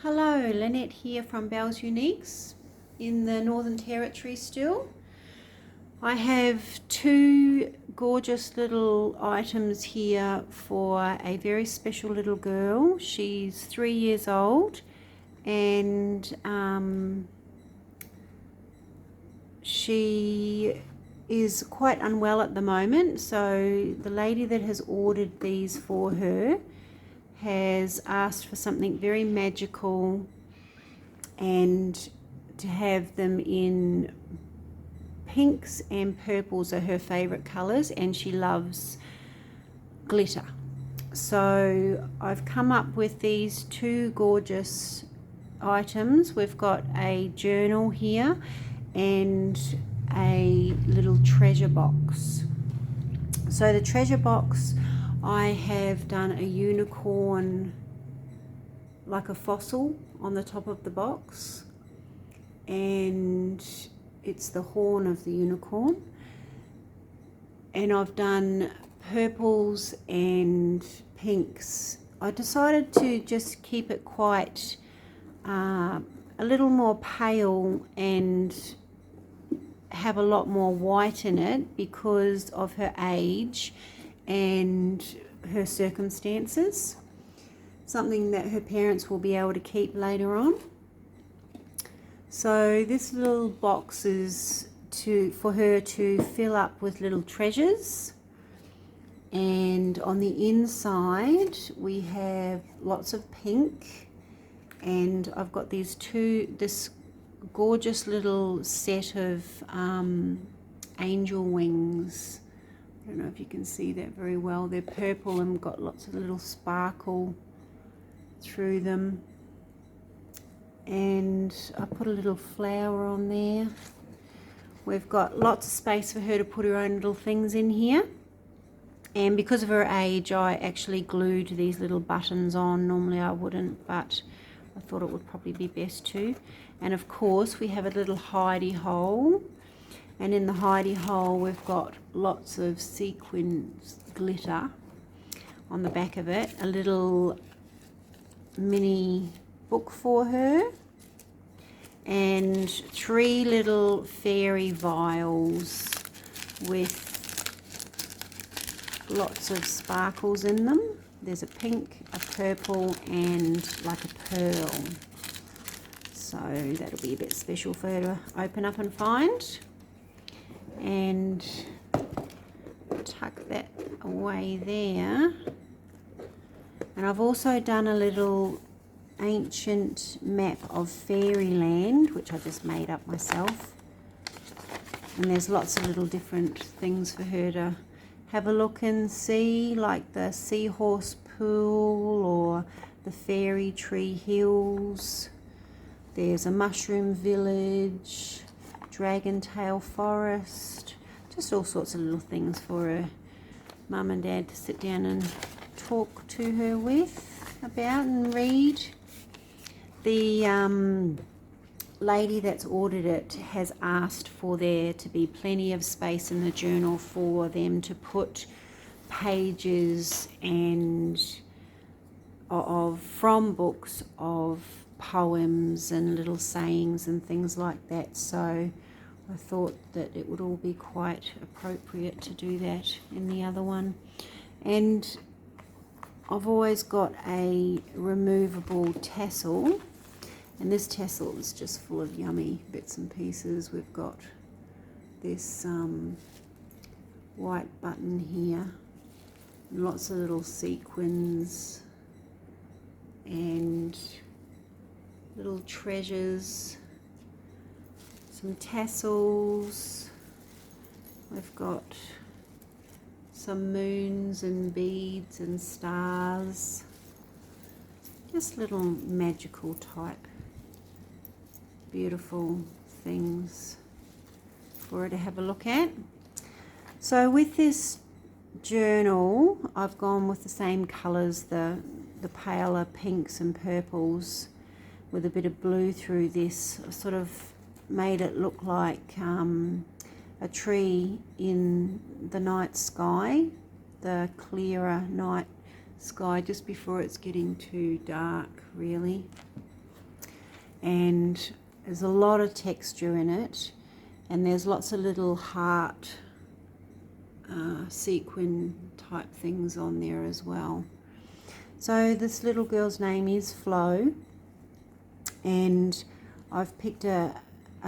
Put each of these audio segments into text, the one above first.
Hello, Lynette here from Belle's Uniques in the Northern Territory still. I have two gorgeous little items here for a very special little girl. She's 3 years old and she is quite unwell at the moment, so the lady that has ordered these for her has asked for something very magical and to have them in pinks and purples are her favorite colors, and she loves glitter. So I've come up with these two gorgeous items. We've got a journal here and a little treasure box. So the treasure box, I have done a unicorn, like a fossil on the top of the box, and it's the horn of the unicorn. And I've done purples and pinks. I decided to just keep it quite a little more pale and have a lot more white in it because of her age and her circumstances. Something that her parents will be able to keep later on. So this little box is for her to fill up with little treasures, and on the inside we have lots of pink, and I've got this gorgeous little set of angel wings. I don't know if you can see that very well. They're purple and got lots of little sparkle through them, and I put a little flower on there. We've got lots of space for her to put her own little things in here, and because of her age I actually glued these little buttons on. Normally I wouldn't, but I thought it would probably be best to. And of course we have a little hidey hole, and in the hidey hole we've got lots of sequins glitter on the back of it, a little mini book for her, and 3 little fairy vials with lots of sparkles in them. There's a pink, a purple, and like a pearl. So that'll be a bit special for her to open up and find. And tuck that away there. And I've also done a little ancient map of fairyland, which I just made up myself. And there's lots of little different things for her to have a look and see, like the seahorse pool or the fairy tree hills. There's a mushroom village, dragon tail forest, just all sorts of little things for her mum and dad to sit down and talk to her with about and read. The lady that's ordered it has asked for there to be plenty of space in the journal for them to put pages and from books of poems and little sayings and things like that. So I thought that it would all be quite appropriate to do that in the other one. And I've always got a removable tassel, and this tassel is just full of yummy bits and pieces. We've got this white button here, lots of little sequins and little treasures, some tassels. We've got some moons and beads and stars, just little magical type beautiful things for her to have a look at. So with this journal I've gone with the same colours, the paler pinks and purples with a bit of blue through this. I sort of made it look like a tree in the night sky, the clearer night sky just before it's getting too dark really. and there's a lot of texture in it, and there's lots of little heart sequin type things on there as well. So this little girl's name is Flo, and I've picked a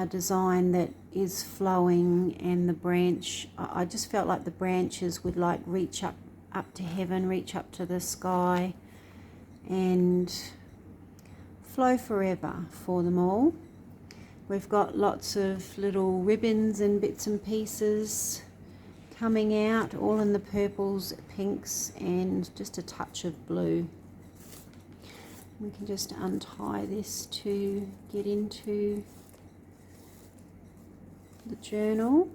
design that is flowing, and the branch, I just felt like the branches would like reach up to heaven, reach up to the sky, and flow forever for them all. We've got lots of little ribbons and bits and pieces coming out, all in the purples, pinks, and just a touch of blue. We can just untie this to get into the journal.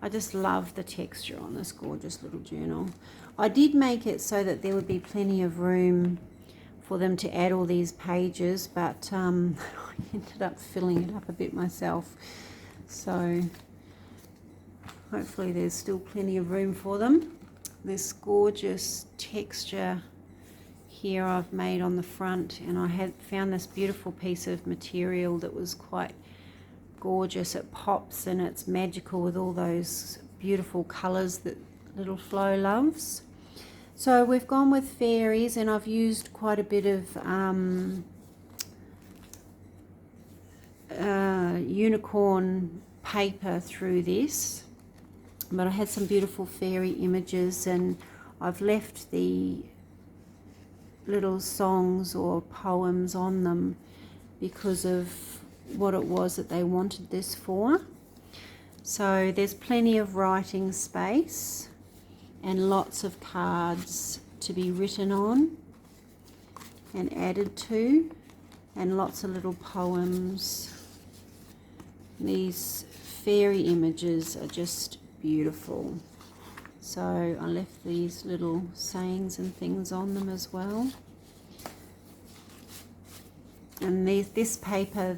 I just love the texture on this gorgeous little journal. I did make it so that there would be plenty of room for them to add all these pages, but I ended up filling it up a bit myself. So hopefully there's still plenty of room for them. This gorgeous texture here I've made on the front, and I had found this beautiful piece of material that was quite gorgeous. It pops and it's magical with all those beautiful colours that little Flo loves. So we've gone with Fairies, and I've used quite a bit of unicorn paper through this, but I had some beautiful fairy images, and I've left the little songs or poems on them because of what it was that they wanted this for. So there's plenty of writing space and lots of cards to be written on and added to, and lots of little poems. These fairy images are just beautiful. So I left these little sayings and things on them as well. And this paper,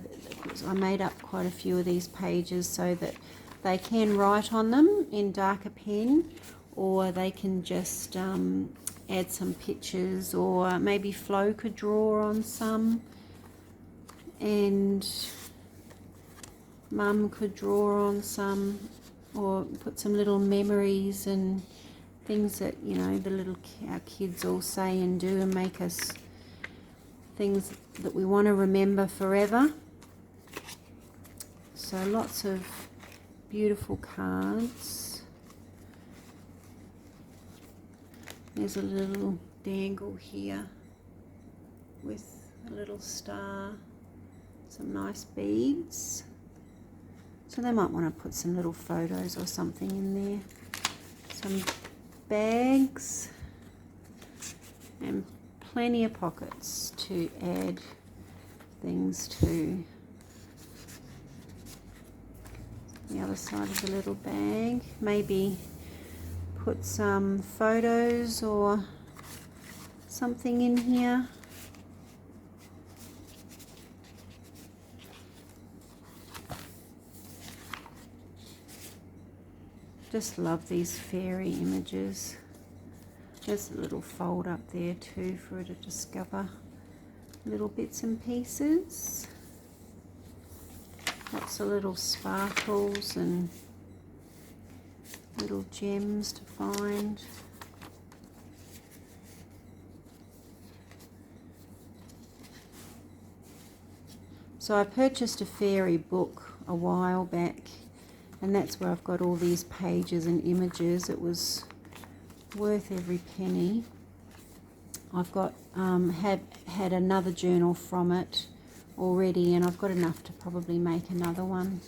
I made up quite a few of these pages so that they can write on them in darker pen, or they can just add some pictures, or maybe Flo could draw on some, and Mum could draw on some, or put some little memories and things that, you know, our kids all say and do and make us things that we want to remember forever. So lots of beautiful cards. There's a little dangle here with a little star, some nice beads. So they might want to put some little photos or something in there. Some bags and plenty of pockets to add things to. The other side of the little bag, maybe put some photos or something in here. Just love these fairy images. There's a little fold up there too for her to discover little bits and pieces. Lots of little sparkles and little gems to find. So I purchased a fairy book a while back, and that's where I've got all these pages and images. It was worth every penny. I've got had another journal from it already, and I've got enough to probably make another one.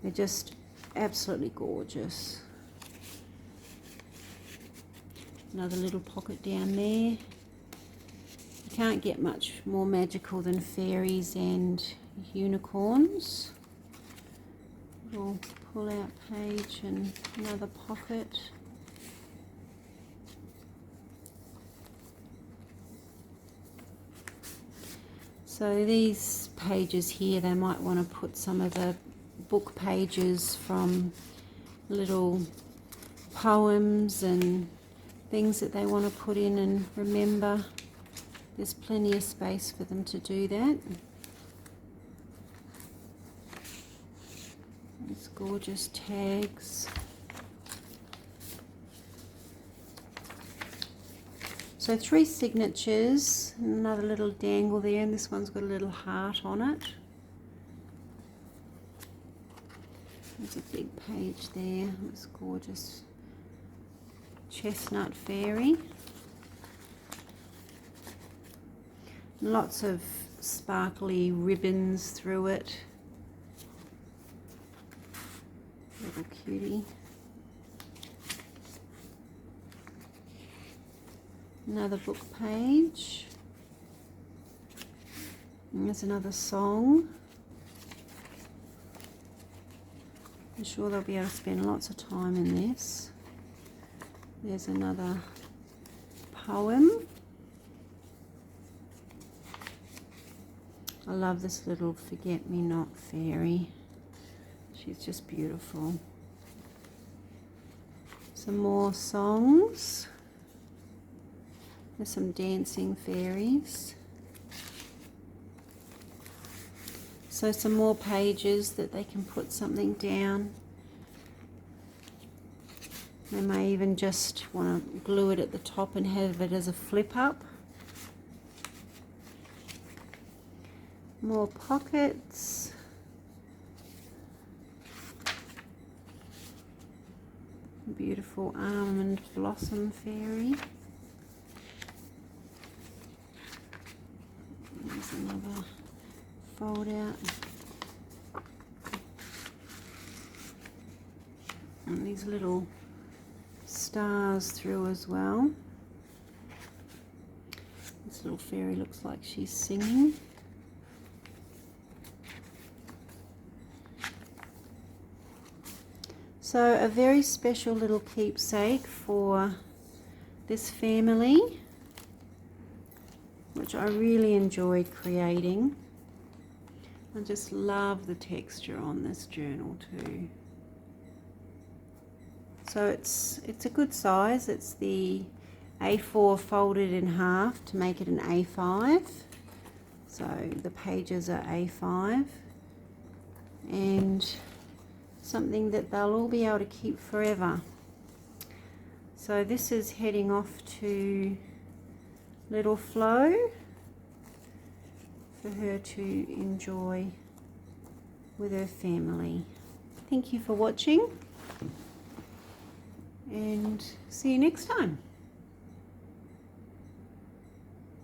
They're just absolutely gorgeous. Another little pocket down there. You can't get much more magical than fairies and unicorns. Little pull out page and another pocket. So these pages here, they might want to put some of the book pages from little poems and things that they want to put in and remember. There's plenty of space for them to do that. These gorgeous tags. So 3 signatures, another little dangle there, and this one's got a little heart on it. There's a big page there, this gorgeous chestnut fairy. Lots of sparkly ribbons through it. Little cutie. Another book page. And there's another song. I'm sure they'll be able to spend lots of time in this. There's another poem. I love this little forget-me-not fairy. She's just beautiful. Some more songs. There's some dancing fairies. So some more pages that they can put something down. They may even just want to glue it at the top and have it as a flip up. More pockets. Beautiful almond blossom fairy. There's another fold out. And these little stars through as well. This little fairy looks like she's singing. So a very special little keepsake for this family, which I really enjoyed creating. I just love the texture on this journal too. So it's a good size. It's the A4 folded in half to make it an A5. So the pages are A5, and something that they'll all be able to keep forever. So this is heading off to Little Flo for her to enjoy with her family. Thank you for watching, and see you next time.